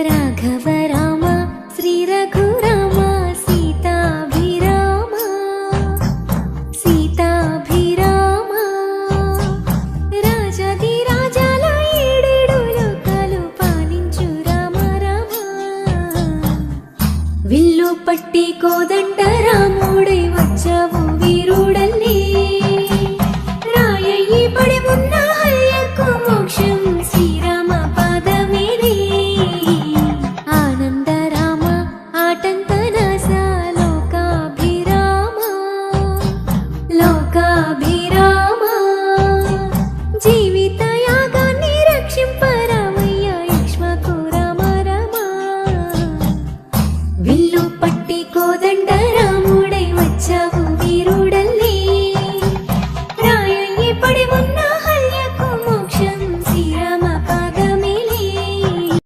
రాఘవ రామ శ్రీ రఘురామ సీతాభిరామ సీతాభిరామ రాజాది రాజాల ఏడేడు లోకాలు పాలించు రామ రామ విల్లు పట్టి కోదండ రాముడై వచ్చావు వీరుడల్లి